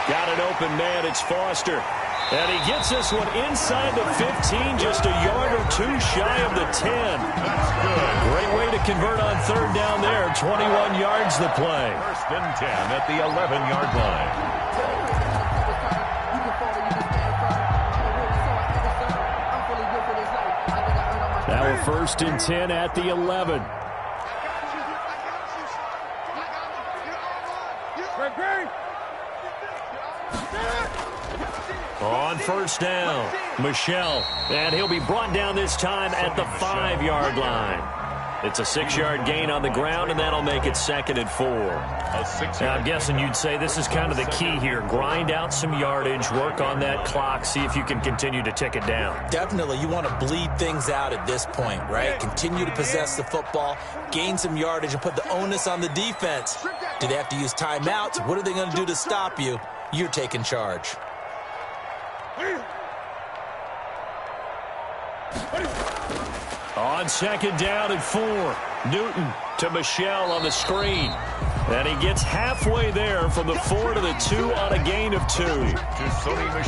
Speaker 3: Got an open man. It's Foster. And he gets this one inside the 15, just a yard or 2 shy of the 10.
Speaker 4: That's good.
Speaker 3: Great way to convert on 3rd down there. 21 yards the play.
Speaker 4: 1st and 10 at the 11-yard line.
Speaker 3: Now a 1st and 10 at the 11. On 1st down, Michel, and he'll be brought down this time at the 5-yard line. It's a 6-yard gain on the ground, and that'll make it 2nd and 4. Now, I'm guessing you'd say this is kind of the key here. Grind out some yardage, work on that clock, see if you can continue to tick it down.
Speaker 5: Definitely. You want to bleed things out at this point, right? Continue to possess the football, gain some yardage, and put the onus on the defense. Do they have to use timeouts? What are they going to do to stop you? You're taking charge.
Speaker 3: On 2nd down and 4, Newton to Michel on the screen. And he gets halfway there from the 4 to the 2 on a gain of 2.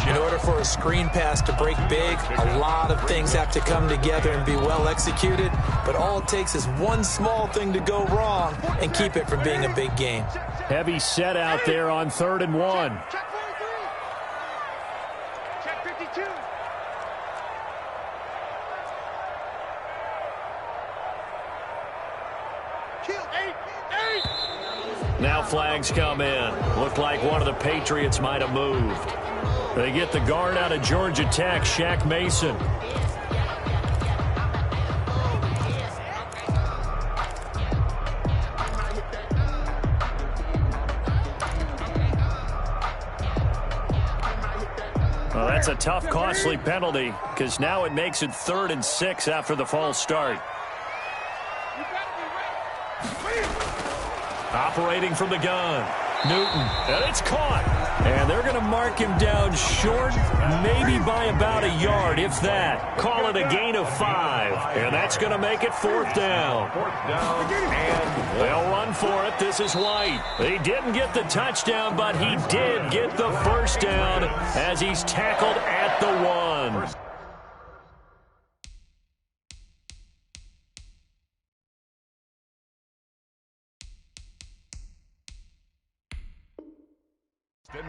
Speaker 5: In order for a screen pass to break big, a lot of things have to come together and be well executed. But all it takes is one small thing to go wrong and keep it from being a big game.
Speaker 3: Heavy set out there on 3rd and 1. Now flags come in. Looked like one of the Patriots might have moved. They get the guard out of Georgia Tech, Shaq Mason. Well, that's a tough, costly penalty because now it makes it 3rd and 6 after the false start. Operating from the gun. Newton, and it's caught. And they're going to mark him down short, maybe by about a yard, if that. Call it a gain of 5. And that's going to make it 4th down. And they'll run for it. This is White. He didn't get the touchdown, but he did get the first down as he's tackled at the 1.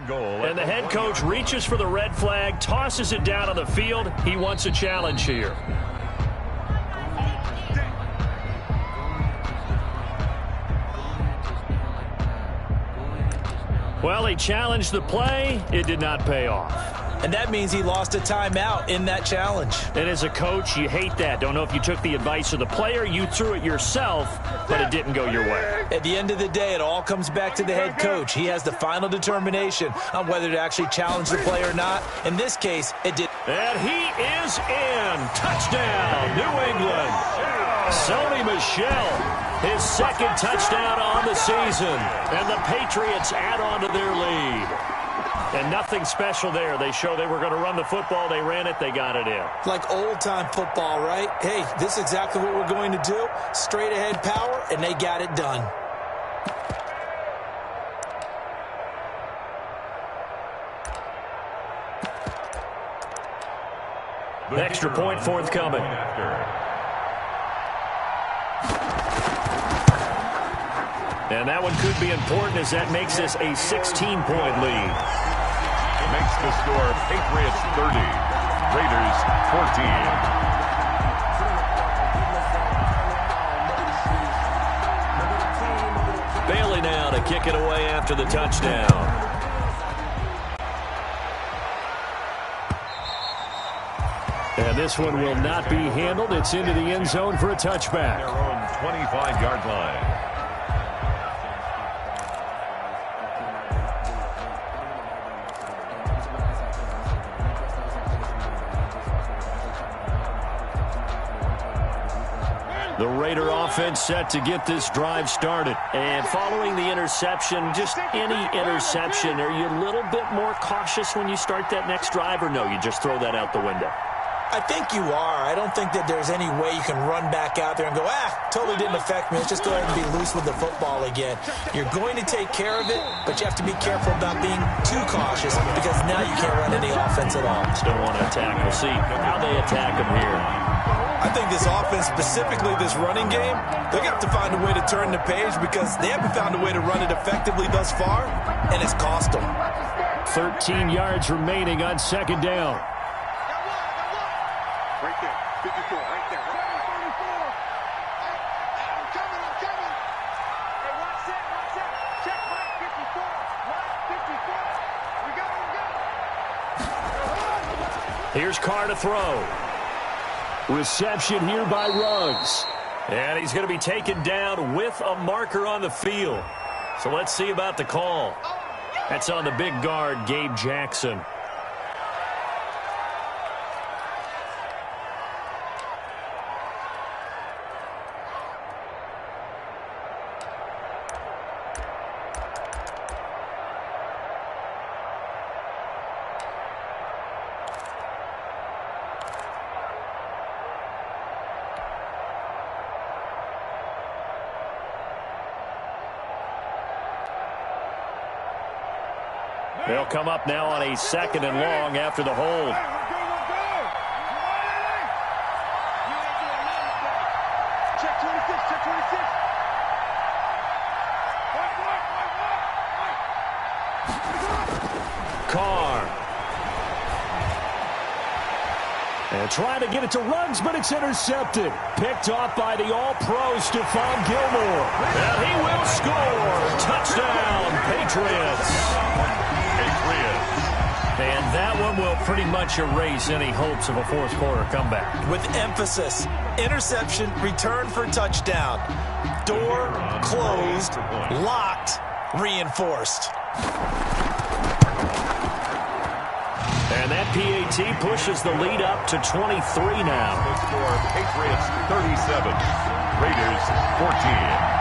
Speaker 3: And the head coach reaches for the red flag, tosses it down on the field. He wants a challenge here. Well, he challenged the play. It did not pay off.
Speaker 5: And that means he lost a timeout in that challenge.
Speaker 3: And as a coach, you hate that. Don't know if you took the advice of the player, you threw it yourself, but it didn't go your way.
Speaker 5: At the end of the day, it all comes back to the head coach. He has the final determination on whether to actually challenge the play or not. In this case, it did.
Speaker 3: And he is in. Touchdown, New England. Sony Michel, his 2nd touchdown on the season. And the Patriots add on to their lead. And nothing special there. They show they were going to run the football. They ran it. They got it in.
Speaker 5: Like old-time football, right? Hey, this is exactly what we're going to do. Straight-ahead power, and they got it done.
Speaker 3: Extra point forthcoming. And that one could be important as that makes this a 16-point lead.
Speaker 4: Makes the score Patriots 30, Raiders 14.
Speaker 3: Bailey now to kick it away after the touchdown. And this one will not be handled. It's into the end zone for a touchback.
Speaker 4: Their own 25-yard line.
Speaker 3: The Raider offense set to get this drive started. And following the interception, just any interception, are you a little bit more cautious when you start that next drive, or no, you just throw that out the window?
Speaker 5: I think you are. I don't think that there's any way you can run back out there and go, totally didn't affect me. Let's just go ahead and be loose with the football again. You're going to take care of it, but you have to be careful about being too cautious because now you can't run any offense at all.
Speaker 3: Still want to attack. We'll see how they attack them here.
Speaker 5: I think this offense, specifically this running game, they're going to have to find a way to turn the page because they haven't found a way to run it effectively thus far, and it's cost them.
Speaker 3: 13 yards remaining on 2nd down.
Speaker 7: Right there, 54, right there. 34. I'm coming. Hey, watch that. Check right, 54. We go.
Speaker 3: Here's Carr to throw. Reception here by Ruggs. And he's going to be taken down with a marker on the field. So let's see about the call. That's on the big guard, Gabe Jackson. They'll come up now on a 2nd and long after the hold.
Speaker 7: Check 26, check 26.
Speaker 3: Carr. And trying to get it to Ruggs, but it's intercepted. Picked off by the all-pro Stephon Gilmore. And he will score. Touchdown, Patriots. And that one will pretty much erase any hopes of a fourth-quarter comeback.
Speaker 5: With emphasis, interception, return for touchdown. Door closed, locked, reinforced.
Speaker 3: And that PAT pushes the lead up to 23 now.
Speaker 4: The score, Patriots 37, Raiders 14.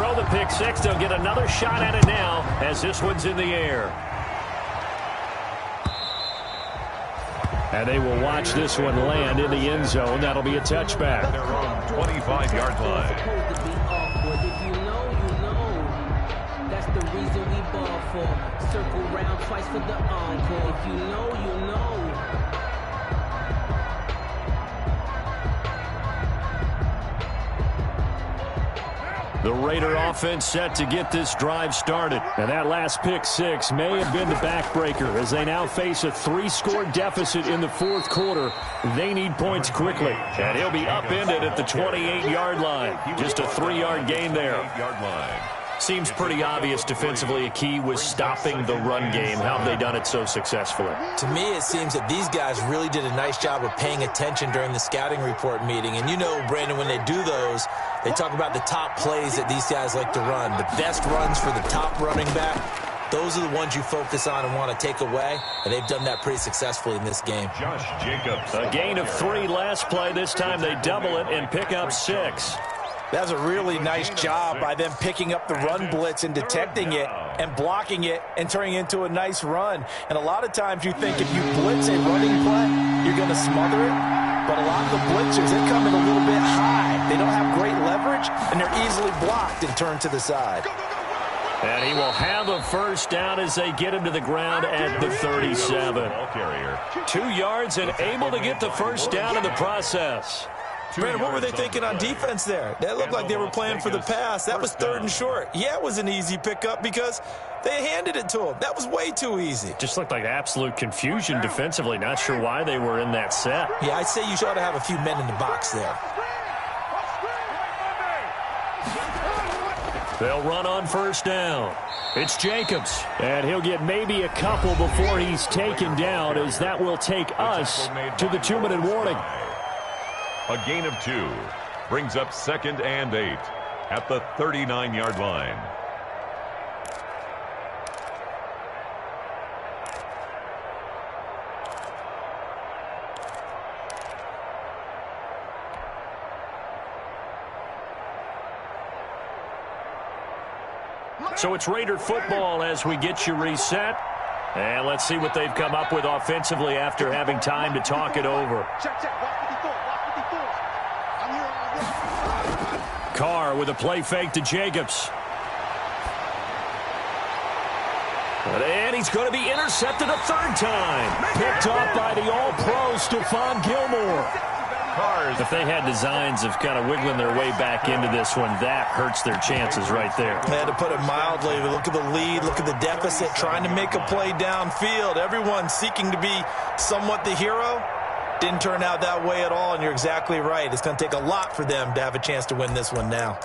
Speaker 3: throw the pick six. They'll get another shot at it now as this one's in the air. And they will watch this one land in the end zone. That'll be a touchback.
Speaker 4: Their own 25-yard line.
Speaker 6: If you know, you know. That's the reason we ball for. Circle round twice for the encore. If you know, you know.
Speaker 3: The Raider offense set to get this drive started. And that last pick six may have been the backbreaker as they now face a 3-score deficit in the fourth quarter. They need points quickly. And he'll be upended at the 28-yard line. Just a 3-yard gain there. Seems pretty obvious defensively a key was stopping the run game. How have they done it so successfully?
Speaker 5: To me, it seems that these guys really did a nice job of paying attention during the scouting report meeting. And you know, Brandon, when they do those, they talk about the top plays that these guys like to run. The best runs for the top running back. Those are the ones you focus on and want to take away, and they've done that pretty successfully in this game.
Speaker 4: Josh Jacobs.
Speaker 3: A gain of 3 last play. This time they double it and pick up 6.
Speaker 5: That's a really nice job by them picking up the run blitz and detecting it and blocking it and turning it into a nice run. And a lot of times you think if you blitz a running play, you're going to smother it. But a lot of the blitzers, they come in a little bit high. They don't have great leverage, and they're easily blocked and turned to the side.
Speaker 3: And he will have a first down as they get him to the ground at the 37. 2 yards and able to get the first down in the process.
Speaker 5: Brandon, what were they thinking on defense there? That looked like they were playing for the pass. That was 3rd and short. Yeah, it was an easy pickup because they handed it to him. That was way too easy.
Speaker 3: Just looked like absolute confusion defensively. Not sure why they were in that set.
Speaker 5: Yeah, I'd say you ought to have a few men in the box there.
Speaker 3: They'll run on first down. It's Jacobs, and he'll get maybe a couple before he's taken down, as that will take us to the 2-minute warning.
Speaker 4: A gain of 2 brings up 2nd and 8 at the 39-yard line.
Speaker 3: So it's Raider football as we get you reset. And let's see what they've come up with offensively after having time to talk it over. Carr with a play fake to Jacobs. And he's going to be intercepted a 3rd time. Picked off by the all-pro Stephon Gilmore. If they had designs of kind of wiggling their way back into this one, that hurts their chances right there.
Speaker 5: They had to put it mildly. Look at the lead, look at the deficit, trying to make a play downfield. Everyone seeking to be somewhat the hero. Didn't turn out that way at all, and you're exactly right. It's going to take a lot for them to have a chance to win this one now.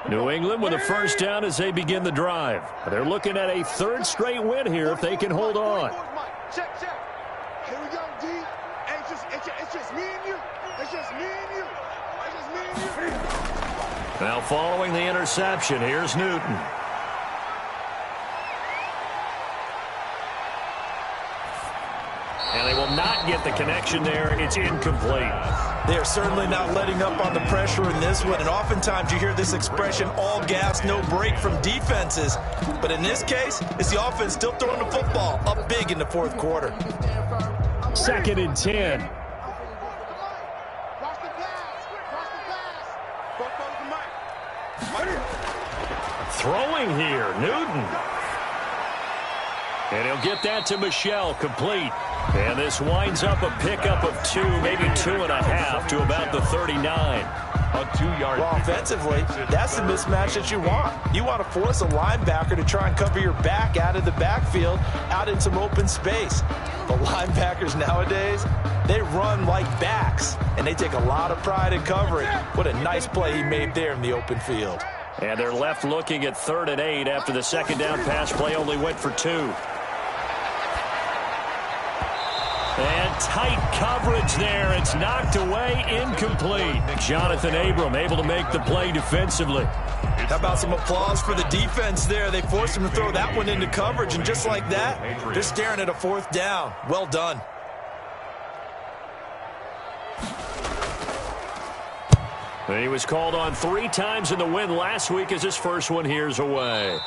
Speaker 3: New England with a first down as they begin the drive. They're looking at a 3rd straight win here if they can hold on.
Speaker 7: Check. Here we go, D. It's just me and you. It's just me and you. It's just me and you.
Speaker 3: Now following the interception, here's Newton. And they will not get the connection there. It's incomplete.
Speaker 5: They are certainly not letting up on the pressure in this one, and oftentimes you hear this expression, all gas, no break from defenses. But in this case, it's the offense still throwing the football up big in the 4th quarter.
Speaker 3: 2nd and 10. Throwing here, Newton. And he'll get that to Michelle, complete. And this winds up a pickup of 2, maybe 2.5 to about the 39.
Speaker 4: A 2-yard.
Speaker 5: Well, offensively, that's the mismatch that you want. You want to force a linebacker to try and cover your back out of the backfield, out in some open space. The linebackers nowadays, they run like backs, and they take a lot of pride in covering. What a nice play he made there in the open field.
Speaker 3: And they're left looking at 3rd and 8 after the 2nd down pass play only went for 2. And tight coverage there. It's knocked away, incomplete. Jonathan Abram able to make the play defensively.
Speaker 5: How about some applause for the defense there? They forced him to throw that one into coverage, and just like that, they're staring at a 4th down. Well done.
Speaker 3: He was called on 3 times in the win last week as his first one here's away.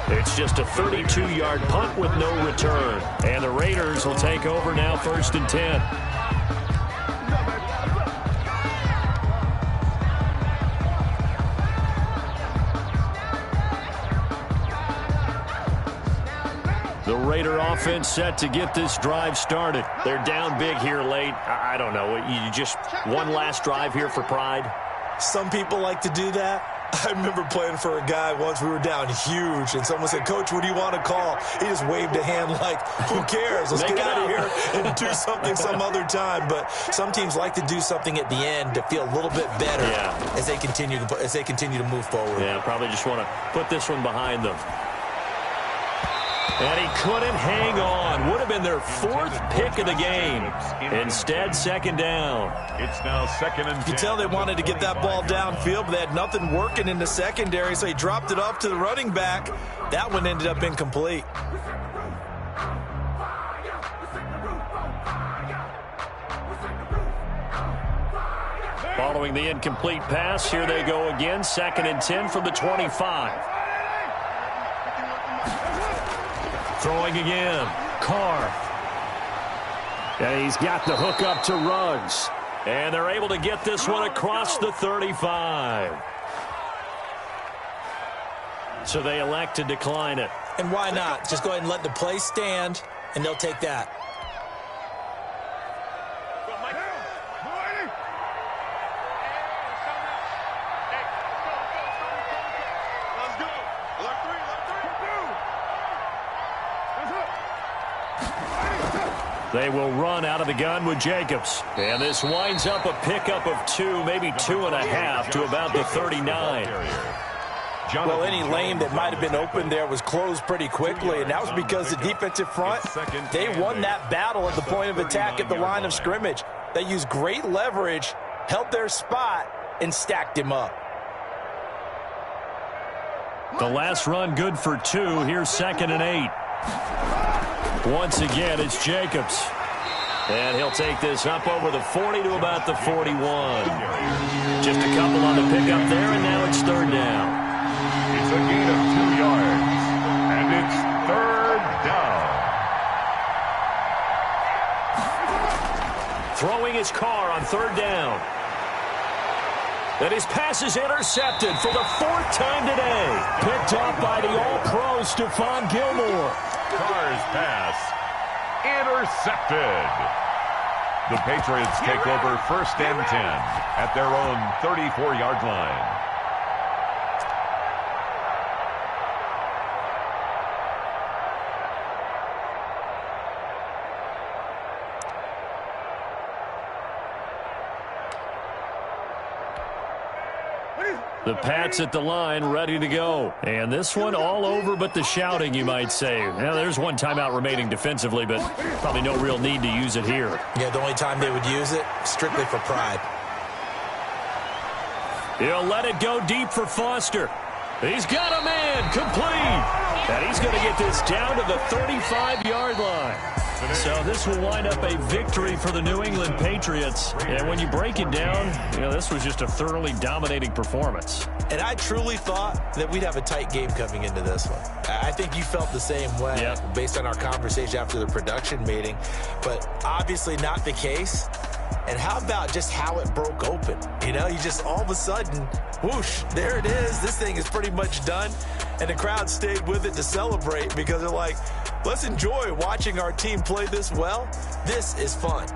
Speaker 3: It's just a 32-yard punt with no return. And the Raiders will take over now, 1st and 10. The Raider offense set to get this drive started. They're down big here late. I don't know. You just one last drive here for pride?
Speaker 5: Some people like to do that. I remember playing for a guy once. We were down huge, and someone said, "Coach, what do you want to call?" He just waved a hand like, who cares? Let's get out of here and do something some other time. But some teams like to do something at the end to feel a little bit better as they continue to move forward.
Speaker 3: Yeah, probably just want to put this one behind them. And he couldn't hang on. Would have been their 4th pick of the game. Instead, 2nd down.
Speaker 4: It's now 2nd and 10.
Speaker 5: You can tell they wanted to get that ball downfield, but they had nothing working in the secondary, so he dropped it off to the running back. That one ended up incomplete.
Speaker 3: Following the incomplete pass, here they go again. 2nd and 10 from the 25. Throwing again, Carr. And he's got the hook up to Ruggs. And they're able to get this one across the 35. So they elect to decline it.
Speaker 5: And why not? Just go ahead and let the play stand, and they'll take that.
Speaker 3: They will run out of the gun with Jacobs. And this winds up a pickup of 2, maybe 2.5 to about the 39.
Speaker 5: Well, any lane that might have been open there was closed pretty quickly, and that was because the defensive front, they won that battle at the point of attack at the line of scrimmage. They used great leverage, held their spot, and stacked him up.
Speaker 3: The last run good for 2. Here's 2nd and 8. Once again, it's Jacobs. And he'll take this up over the 40 to about the 41. Just a couple on the pickup there, and now it's 3rd down.
Speaker 4: It's a gain of 2 yards, and it's 3rd down.
Speaker 3: Throwing his Carr on 3rd down. And his pass is intercepted for the 4th time today. Picked off by the All-Pro Stephon Gilmore.
Speaker 4: Carr's pass intercepted. The Patriots take over 1st and 10 at their own 34-yard line.
Speaker 3: The Pats at the line, ready to go. And this one all over but the shouting, you might say. Now, there's one timeout remaining defensively, but probably no real need to use it here.
Speaker 5: Yeah, the only time they would use it, strictly for pride.
Speaker 3: He'll let it go deep for Foster. He's got a man, complete. And he's going to get this down to the 35-yard line. So this will wind up a victory for the New England Patriots. And when you break it down, this was just a thoroughly dominating performance.
Speaker 5: And I truly thought that we'd have a tight game coming into this one. I think you felt the same way based on our conversation after the production meeting. But obviously not the case. And how about just how it broke open? You just all of a sudden, whoosh, there it is. This thing is pretty much done. And the crowd stayed with it to celebrate because they're like, let's enjoy watching our team play this well. This is fun.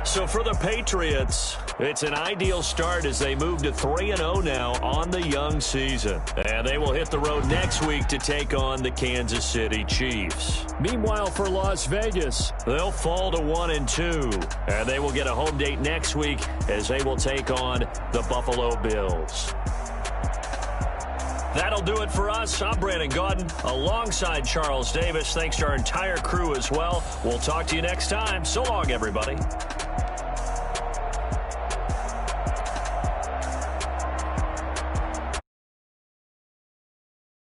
Speaker 3: So for the Patriots, it's an ideal start as they move to 3-0 now on the young season. And they will hit the road next week to take on the Kansas City Chiefs. Meanwhile, for Las Vegas, they'll fall to 1-2. And they will get a home date next week as they will take on the Buffalo Bills. That'll do it for us. I'm Brandon Gaudin alongside Charles Davis. Thanks to our entire crew as well. We'll talk to you next time. So long, everybody.